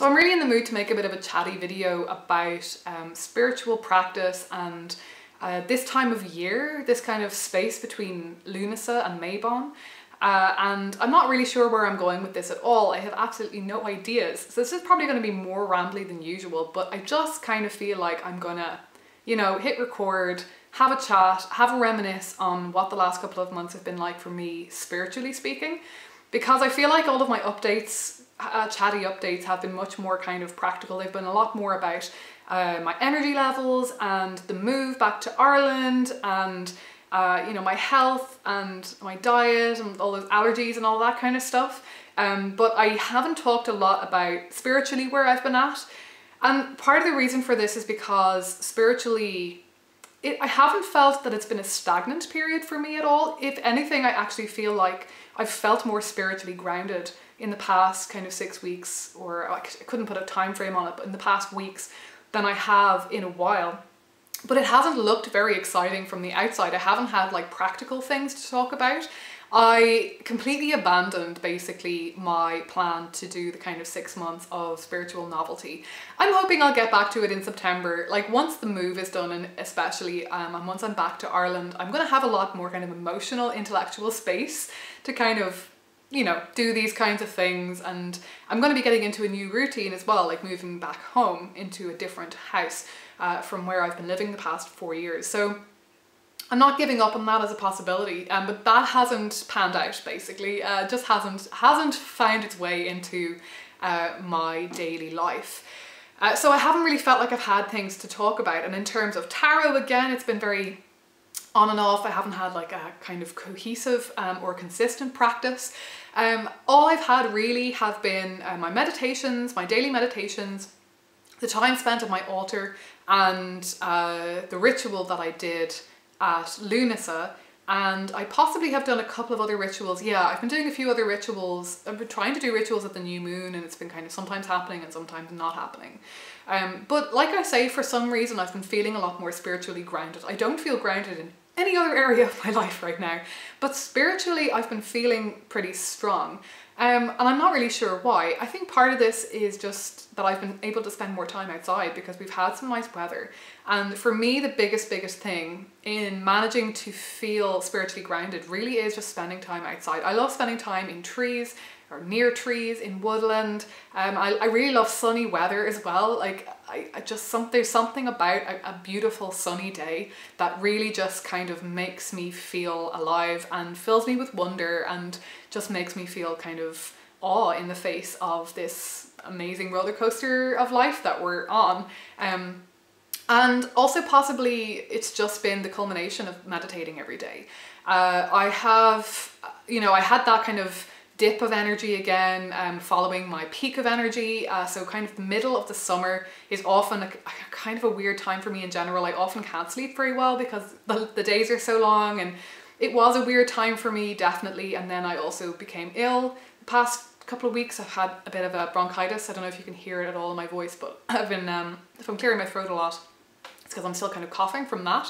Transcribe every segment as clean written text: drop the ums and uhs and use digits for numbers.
So I'm really in the mood to make a bit of a chatty video about spiritual practice and this time of year, this kind of space between Lunasa and Mabon. And I'm not really sure where I'm going with this at all. I have absolutely no ideas. So this is probably going to be more rambly than usual, but I just kind of feel like I'm gonna, you know, hit record, have a chat, have a reminisce on what the last couple of months have been like for me, spiritually speaking, because I feel like all of my updates, chatty updates, have been much more kind of practical. They've been a lot more about my energy levels and the move back to Ireland and you know, my health and my diet and all those allergies and all that kind of stuff. But I haven't talked a lot about spiritually where I've been at. And part of the reason for this is because spiritually, I haven't felt that it's been a stagnant period for me at all. If anything, I actually feel like I've felt more spiritually grounded in the past kind of 6 weeks, or I couldn't put a time frame on it, but in the past weeks than I have in a while. But it hasn't looked very exciting from the outside. I haven't had like practical things to talk about. I completely abandoned basically my plan to do the kind of 6 months of spiritual novelty. I'm hoping I'll get back to it in September. Like once the move is done, and especially and once I'm back to Ireland, I'm gonna have a lot more kind of emotional, intellectual space to kind of, you know, do these kinds of things. And I'm going to be getting into a new routine as well, like moving back home into a different house from where I've been living the past 4 years. So I'm not giving up on that as a possibility, but that hasn't panned out basically, just hasn't found its way into my daily life. So I haven't really felt like I've had things to talk about. And in terms of tarot, again, it's been very on and off. I haven't had like a kind of cohesive or consistent practice. All I've had really have been my meditations, my daily meditations, the time spent at my altar, and the ritual that I did at Lunasa. And I possibly have done a couple of other rituals. Yeah, I've been doing a few other rituals. I've been trying to do rituals at the new moon, and it's been kind of sometimes happening and sometimes not happening. But like I say, for some reason I've been feeling a lot more spiritually grounded. I don't feel grounded in any other area of my life right now, but spiritually I've been feeling pretty strong. And I'm not really sure why. I think part of this is just that I've been able to spend more time outside because we've had some nice weather. And for me, the biggest thing in managing to feel spiritually grounded really is just spending time outside. I love spending time in trees or near trees, in woodland. I really love sunny weather as well. Like there's something about a beautiful sunny day that really just kind of makes me feel alive and fills me with wonder and just makes me feel kind of awe in the face of this amazing roller coaster of life that we're on. And also possibly it's just been the culmination of meditating every day. I have, you know, I had that kind of dip of energy again following my peak of energy. So kind of the middle of the summer is often a kind of a weird time for me in general. I often can't sleep very well because the days are so long, and it was a weird time for me, definitely. And then I also became ill. The past couple of weeks I've had a bit of a bronchitis. I don't know if you can hear it at all in my voice, but I've been, if I'm clearing my throat a lot, it's because I'm still kind of coughing from that.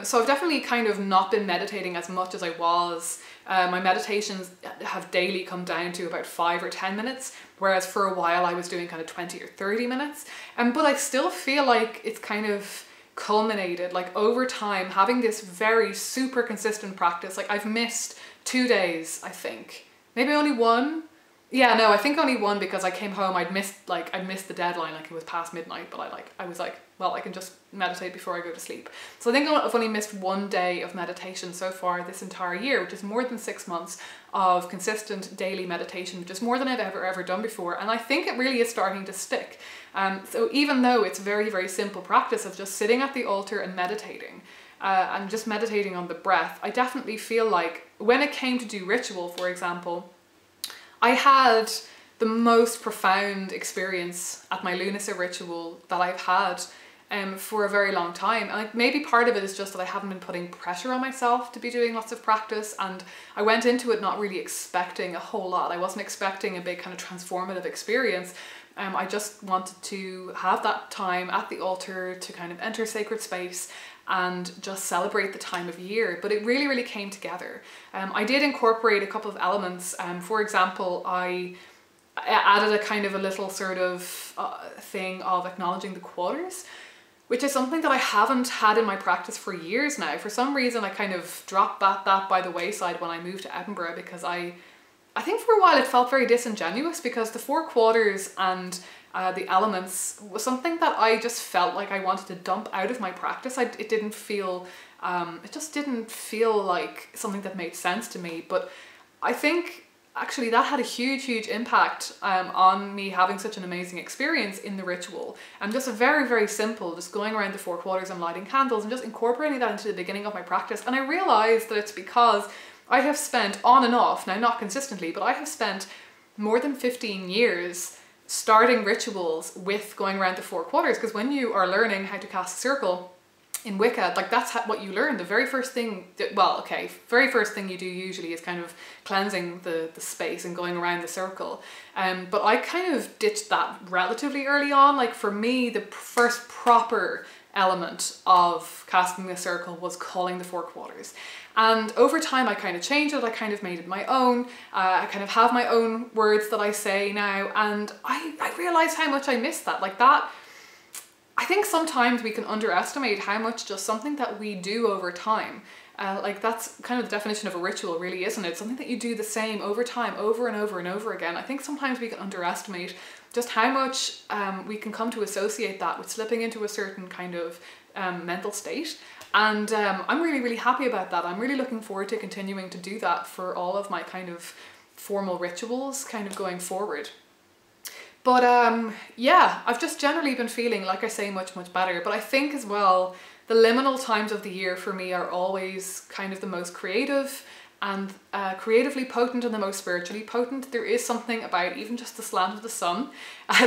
So I've definitely kind of not been meditating as much as I was. My meditations have daily come down to about 5 or 10 minutes, whereas for a while I was doing kind of 20 or 30 minutes. But I still feel like it's kind of culminated, like over time, having this very super consistent practice. Like I've missed 2 days, I think. Maybe only one. Yeah, no, I think only one, because I came home, I'd missed the deadline, like it was past midnight, but I was like, well, I can just meditate before I go to sleep. So I think I've only missed 1 day of meditation so far this entire year, which is more than 6 months of consistent daily meditation, which is more than I've ever done before. And I think it really is starting to stick. So even though it's a very, very simple practice of just sitting at the altar and meditating, and just meditating on the breath, I definitely feel like when it came to do ritual, for example, I had the most profound experience at my Lunasa ritual that I've had for a very long time. And like, maybe part of it is just that I haven't been putting pressure on myself to be doing lots of practice, and I went into it not really expecting a whole lot. I wasn't expecting a big kind of transformative experience. I just wanted to have that time at the altar to kind of enter sacred space and just celebrate the time of year. But it really, really came together. I did incorporate a couple of elements. For example, I added a kind of a little sort of thing of acknowledging the quarters, which is something that I haven't had in my practice for years now. For some reason, I kind of dropped that by the wayside when I moved to Edinburgh, because I think for a while it felt very disingenuous, because the 4 quarters and the elements was something that I just felt like I wanted to dump out of my practice. It didn't feel, it just didn't feel like something that made sense to me. But I think actually that had a huge impact on me having such an amazing experience in the ritual. And just a very simple, just going around the 4 quarters and lighting candles and just incorporating that into the beginning of my practice. And I realized that it's because I have spent on and off, now not consistently, but I have spent more than 15 years starting rituals with going around the 4 quarters. Because when you are learning how to cast a circle in Wicca, like that's what you learn. The very first thing, very first thing you do usually is kind of cleansing the space and going around the circle. But I kind of ditched that relatively early on. Like for me, the first proper element of casting the circle was calling the 4 quarters. And over time I kind of changed it, I kind of made it my own. I kind of have my own words that I say now, and I realized how much I missed that. Like that, I think sometimes we can underestimate how much just something that we do over time, like that's kind of the definition of a ritual really, isn't it? Something that you do the same over time, over and over again. I think sometimes we can underestimate just how much we can come to associate that with slipping into a certain kind of mental state. And I'm really happy about that. I'm really looking forward to continuing to do that for all of my kind of formal rituals kind of going forward. But yeah, I've just generally been feeling, like I say, much better. But I think as well, the liminal times of the year for me are always kind of the most creative and creatively potent and the most spiritually potent. There is something about even just the slant of the sun. I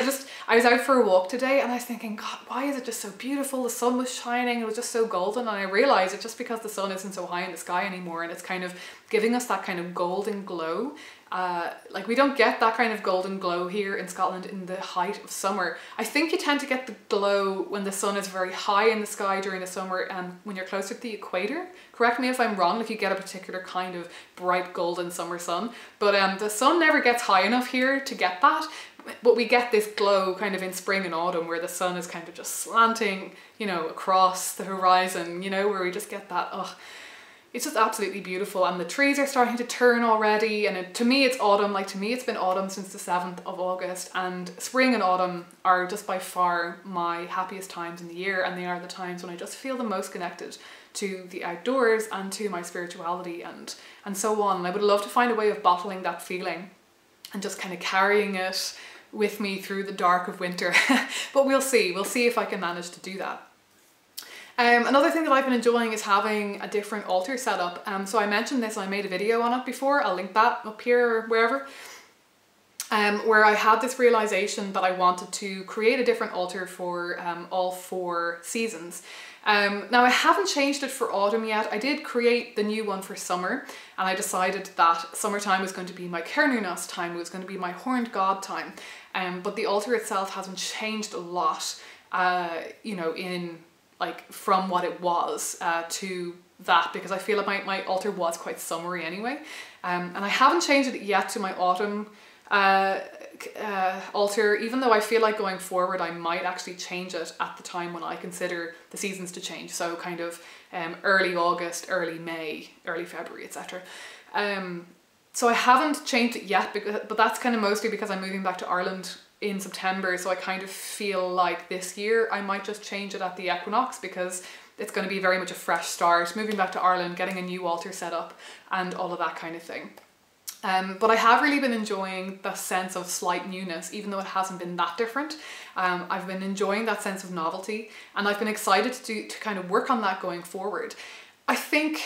was out for a walk today and I was thinking, God, why is it just so beautiful? The sun was shining, it was just so golden. And I realized it's just because the sun isn't so high in the sky anymore, and it's kind of giving us that kind of golden glow. Like we don't get that kind of golden glow here in Scotland in the height of summer. I think you tend to get the glow when the sun is very high in the sky during the summer, and when you're closer to the equator. Correct me if I'm wrong, like you get a particular kind of bright golden summer sun, but the sun never gets high enough here to get that. But we get this glow kind of in spring and autumn where the sun is kind of just slanting, you know, across the horizon, you know, where we just get that, it's just absolutely beautiful. And the trees are starting to turn already, and to me it's autumn. Like to me it's been autumn since the 7th of August, and spring and autumn are just by far my happiest times in the year, and they are the times when I just feel the most connected to the outdoors and to my spirituality and so on. And I would love to find a way of bottling that feeling and just kind of carrying it with me through the dark of winter. But we'll see if I can manage to do that. Another thing that I've been enjoying is having a different altar set up. So I mentioned this, I made a video on it before, I'll link that up here or wherever, where I had this realization that I wanted to create a different altar for all 4 seasons. Now I haven't changed it for autumn yet. I did create the new one for summer, and I decided that summertime was going to be my Cernunnos time, it was going to be my horned god time. But the altar itself hasn't changed a lot, you know, from what it was to that, because I feel like my altar was quite summery anyway. And I haven't changed it yet to my autumn altar, even though I feel like going forward I might actually change it at the time when I consider the seasons to change. So kind of early August, early May, early February, etc. So I haven't changed it yet, but that's kind of mostly because I'm moving back to Ireland in September, so I kind of feel like this year I might just change it at the equinox, because it's going to be very much a fresh start, moving back to Ireland, getting a new altar set up and all of that kind of thing. But I have really been enjoying the sense of slight newness, even though it hasn't been that different. I've been enjoying that sense of novelty, and I've been excited to kind of work on that going forward. I think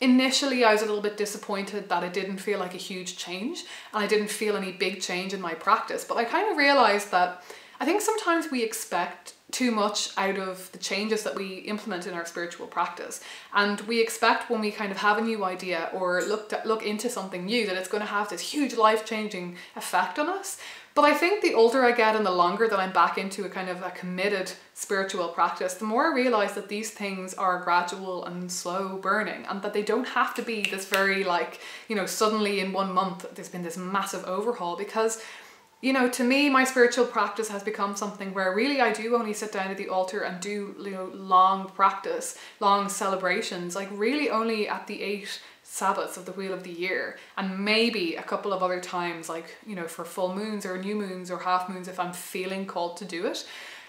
initially I was a little bit disappointed that it didn't feel like a huge change, and I didn't feel any big change in my practice, but I kind of realized that I think sometimes we expect too much out of the changes that we implement in our spiritual practice, and we expect when we kind of have a new idea or look into something new that it's going to have this huge life-changing effect on us. But I think the older I get and the longer that I'm back into a kind of a committed spiritual practice, the more I realize that these things are gradual and slow burning, and that they don't have to be this very, like, you know, suddenly in 1 month there's been this massive overhaul, because you know, to me, my spiritual practice has become something where really I do only sit down at the altar and do, you know, long practice, long celebrations, like really only at the 8 Sabbaths of the wheel of the year, and maybe a couple of other times, like, you know, for full moons or new moons or half moons if I'm feeling called to do it.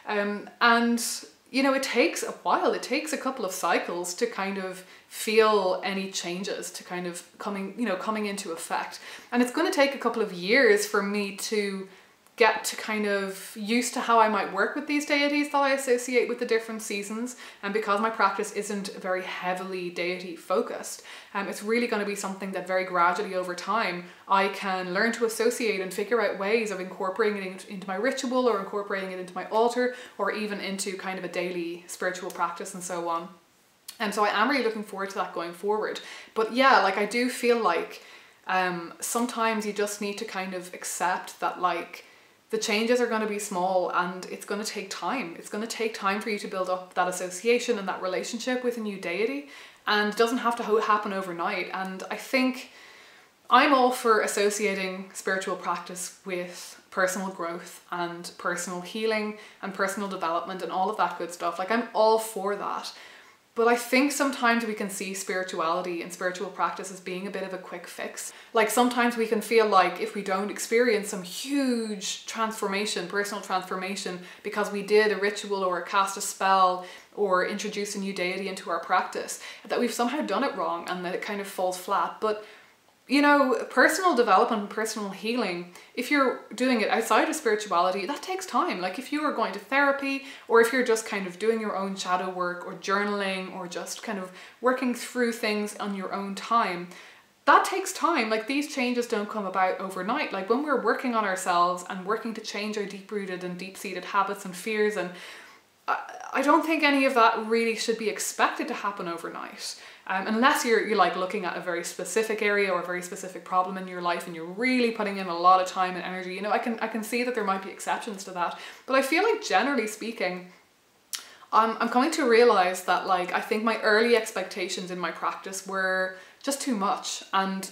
And you know, it takes a while, it takes a couple of cycles to kind of feel any changes to kind of coming into effect. And it's going to take a couple of years for me to get to kind of used to how I might work with these deities that I associate with the different seasons. And because my practice isn't very heavily deity focused, it's really going to be something that very gradually over time I can learn to associate and figure out ways of incorporating it into my ritual, or incorporating it into my altar, or even into kind of a daily spiritual practice and so on. And so I am really looking forward to that going forward. But yeah, like I do feel like sometimes you just need to kind of accept that, like, the changes are going to be small and it's going to take time. It's going to take time for you to build up that association and that relationship with a new deity, and it doesn't have to happen overnight. And I think I'm all for associating spiritual practice with personal growth and personal healing and personal development and all of that good stuff. Like, I'm all for that. But I think sometimes we can see spirituality and spiritual practice as being a bit of a quick fix. Like, sometimes we can feel like if we don't experience some huge transformation, personal transformation, because we did a ritual or cast a spell or introduce a new deity into our practice, that we've somehow done it wrong and that it kind of falls flat. But you know, personal development and personal healing, if you're doing it outside of spirituality, that takes time. Like, if you are going to therapy, or if you're just kind of doing your own shadow work or journaling or just kind of working through things on your own time, that takes time. Like, these changes don't come about overnight. Like, when we're working on ourselves and working to change our deep-rooted and deep-seated habits and fears, and I don't think any of that really should be expected to happen overnight. Unless you're like looking at a very specific area or a very specific problem in your life and you're really putting in a lot of time and energy. You know, I can see that there might be exceptions to that. But I feel like, generally speaking, I'm coming to realize that, like, I think my early expectations in my practice were just too much, and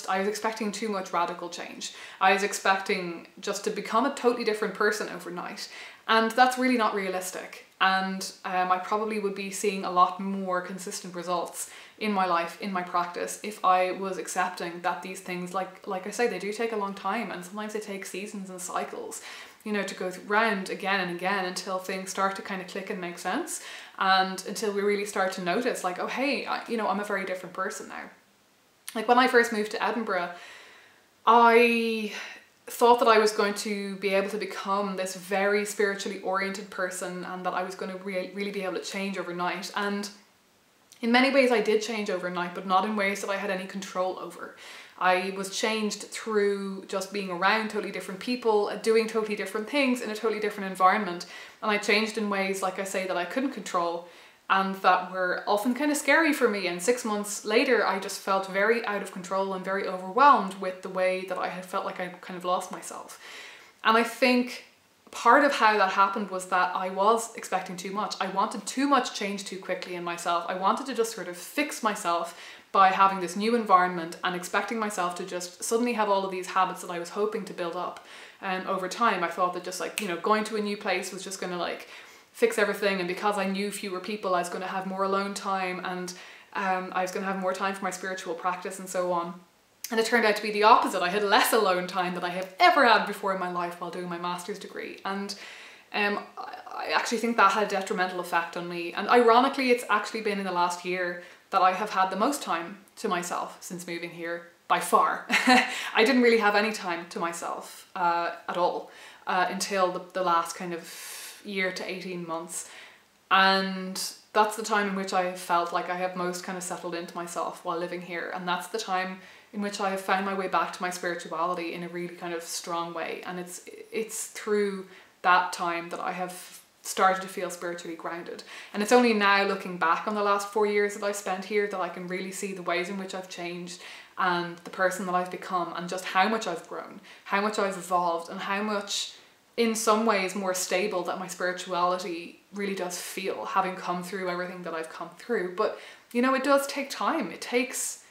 I was expecting too much radical change. I was expecting just to become a totally different person overnight, and that's really not realistic. And I probably would be seeing a lot more consistent results in my life, in my practice, if I was accepting that these things, like I say, they do take a long time, and sometimes they take seasons and cycles, you know, to go round again and again until things start to kind of click and make sense, and until we really start to notice, like, oh hey, you know, I'm a very different person now. Like, when I first moved to Edinburgh, I thought that I was going to be able to become this very spiritually oriented person, and that I was going to really be able to change overnight. And in many ways I did change overnight, but not in ways that I had any control over. I was changed through just being around totally different people, doing totally different things in a totally different environment. And I changed in ways, like I say, that I couldn't control, and that were often kind of scary for me. And 6 months later, I just felt very out of control and very overwhelmed with the way that I had felt like I kind of lost myself. And I think part of how that happened was that I was expecting too much. I wanted too much change too quickly in myself. I wanted to just sort of fix myself by having this new environment and expecting myself to just suddenly have all of these habits that I was hoping to build up. And over time, I thought that just, like, you know, going to a new place was just going to, like, fix everything. And because I knew fewer people, I was going to have more alone time, and I was going to have more time for my spiritual practice and so on. And it turned out to be the opposite. I had less alone time than I have ever had before in my life while doing my master's degree. And I actually think that had a detrimental effect on me. And ironically, it's actually been in the last year that I have had the most time to myself since moving here, by far. I didn't really have any time to myself at all until the last kind of year to 18 months. And that's the time in which I have felt like I have most kind of settled into myself while living here. And that's the time in which I have found my way back to my spirituality in a really kind of strong way. And it's through that time that I have started to feel spiritually grounded. And it's only now, looking back on the last 4 years that I've spent here, that I can really see the ways in which I've changed and the person that I've become, and just how much I've grown, how much I've evolved, and how much, in some ways, more stable that my spirituality really does feel, having come through everything that I've come through. But, you know, it does take time. It takes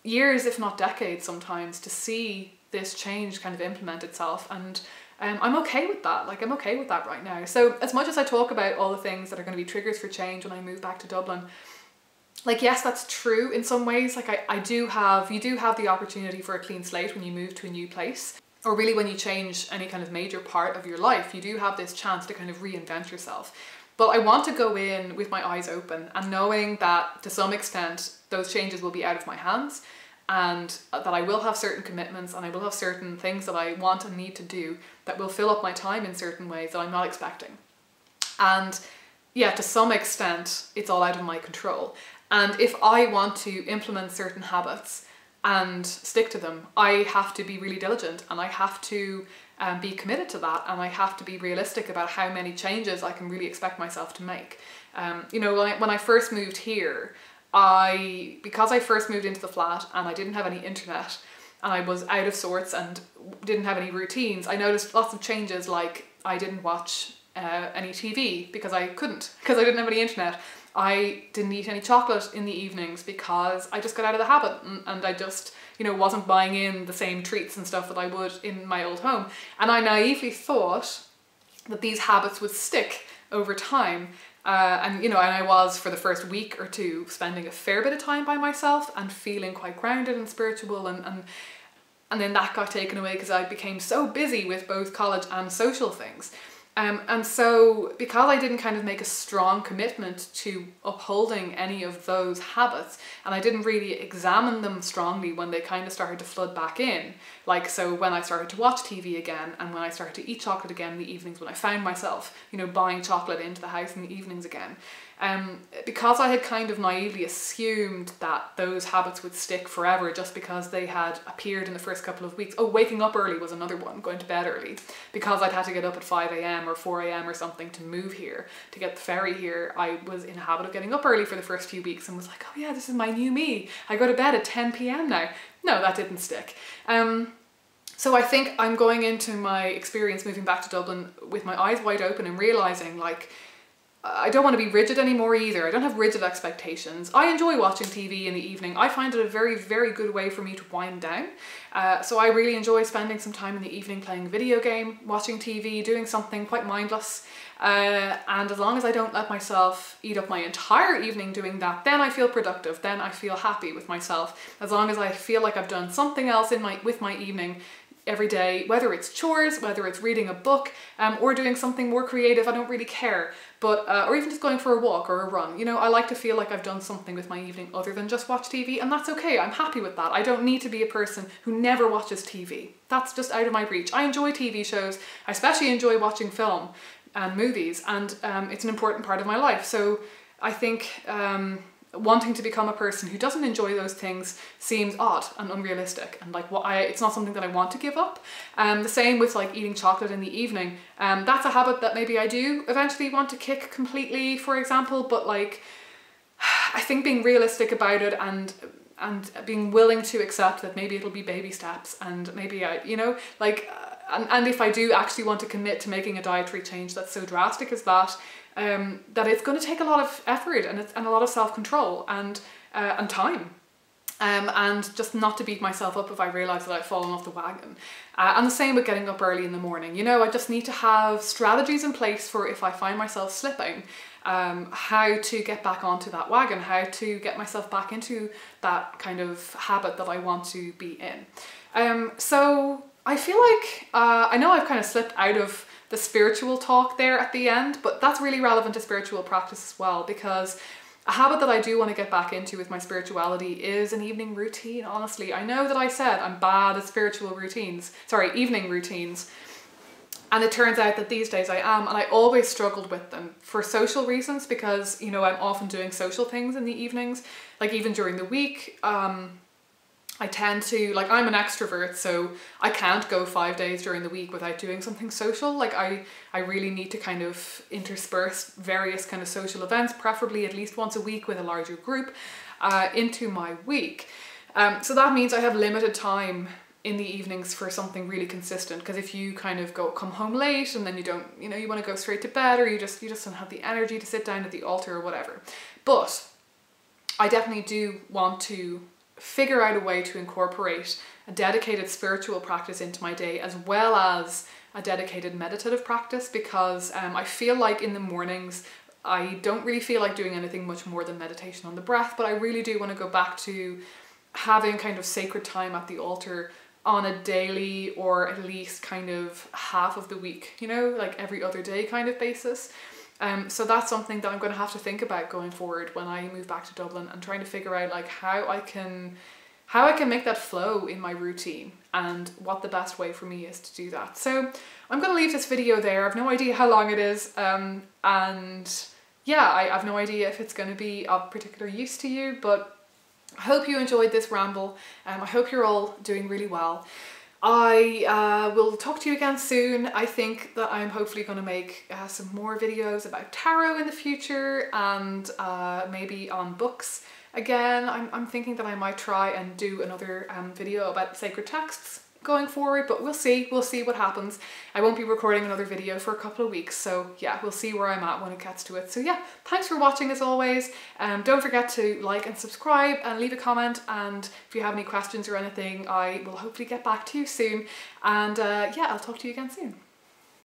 years, if not decades sometimes, to see this change kind of implement itself, and I'm okay with that. Like, I'm okay with that right now. So as much as I talk about all the things that are going to be triggers for change when I move back to Dublin, like, yes, that's true in some ways. Like, you do have the opportunity for a clean slate when you move to a new place, or really when you change any kind of major part of your life. You do have this chance to kind of reinvent yourself. But I want to go in with my eyes open and knowing that to some extent those changes will be out of my hands, and that I will have certain commitments and I will have certain things that I want and need to do that will fill up my time in certain ways that I'm not expecting. And yeah, to some extent, it's all out of my control. And if I want to implement certain habits and stick to them, I have to be really diligent, and I have to be committed to that, and I have to be realistic about how many changes I can really expect myself to make. You know, when I first moved here, because I first moved into the flat and I didn't have any internet and I was out of sorts and didn't have any routines, I noticed lots of changes. Like, I didn't watch any TV because I didn't have any internet. I didn't eat any chocolate in the evenings because I just got out of the habit, and I just, you know, wasn't buying in the same treats and stuff that I would in my old home. And I naively thought that these habits would stick over time. And you know, and I was, for the first week or two, spending a fair bit of time by myself and feeling quite grounded and spiritual, and then that got taken away because I became so busy with both college and social things. And so because I didn't kind of make a strong commitment to upholding any of those habits, and I didn't really examine them strongly when they kind of started to flood back in, like, so when I started to watch TV again and when I started to eat chocolate again in the evenings, when I found myself, you know, buying chocolate into the house in the evenings again, because I had kind of naively assumed that those habits would stick forever just because they had appeared in the first couple of weeks. Oh, waking up early was another one, going to bed early. Because I'd had to get up at 5 a.m. or 4 a.m. or something to move here, to get the ferry here, I was in a habit of getting up early for the first few weeks and was like, oh yeah, this is my new me. I go to bed at 10 p.m. now. No, that didn't stick. So I think I'm going into my experience moving back to Dublin with my eyes wide open and realising, like, I don't want to be rigid anymore either. I don't have rigid expectations. I enjoy watching TV in the evening. I find it a very, very good way for me to wind down. So I really enjoy spending some time in the evening playing a video game, watching TV, doing something quite mindless. And as long as I don't let myself eat up my entire evening doing that, then I feel productive. Then I feel happy with myself. As long as I feel like I've done something else with my evening every day, whether it's chores, whether it's reading a book, or doing something more creative, I don't really care. But, or even just going for a walk or a run. You know, I like to feel like I've done something with my evening other than just watch TV, and that's okay. I'm happy with that. I don't need to be a person who never watches TV. That's just out of my reach. I enjoy TV shows. I especially enjoy watching film and movies, and it's an important part of my life. So I think wanting to become a person who doesn't enjoy those things seems odd and unrealistic, and like it's not something that I want to give up. The same with like eating chocolate in the evening. That's a habit that maybe I do eventually want to kick completely, for example, but like I think being realistic about it and being willing to accept that maybe it'll be baby steps, and maybe I, you know, like and if I do actually want to commit to making a dietary change that's so drastic as that, that it's going to take a lot of effort and a lot of self-control and time. And just not to beat myself up if I realise that I've fallen off the wagon. And the same with getting up early in the morning. You know, I just need to have strategies in place for if I find myself slipping, how to get back onto that wagon, how to get myself back into that kind of habit that I want to be in. So I feel like, I know I've kind of slipped out of the spiritual talk there at the end, but that's really relevant to spiritual practice as well, because a habit that I do want to get back into with my spirituality is an evening routine, honestly. I know that I said I'm bad at evening routines. And it turns out that these days I am, and I always struggled with them for social reasons, because, you know, I'm often doing social things in the evenings, like even during the week. I tend to, like, I'm an extrovert, so I can't go 5 days during the week without doing something social. Like I really need to kind of intersperse various kind of social events, preferably at least once a week with a larger group, into my week. So that means I have limited time in the evenings for something really consistent, because if you kind of come home late and then you don't, you know, you want to go straight to bed, or you just don't have the energy to sit down at the altar or whatever. But I definitely do want to figure out a way to incorporate a dedicated spiritual practice into my day, as well as a dedicated meditative practice, because I feel like in the mornings I don't really feel like doing anything much more than meditation on the breath, but I really do want to go back to having kind of sacred time at the altar on a daily, or at least kind of half of the week, you know, like every other day kind of basis. So that's something that I'm going to have to think about going forward when I move back to Dublin, and trying to figure out like how I can make that flow in my routine, and what the best way for me is to do that. So I'm going to leave this video there. I've no idea how long it is, and yeah, I have no idea if it's going to be of particular use to you, but I hope you enjoyed this ramble. I hope you're all doing really well. I will talk to you again soon. I think that I'm hopefully going to make some more videos about tarot in the future, and maybe on books again. I'm thinking that I might try and do another video about sacred texts going forward, but we'll see what happens. I won't be recording another video for a couple of weeks, so yeah, we'll see where I'm at when it gets to it. So yeah, thanks for watching as always. Don't forget to like and subscribe and leave a comment, and if you have any questions or anything, I will hopefully get back to you soon. And yeah, I'll talk to you again soon.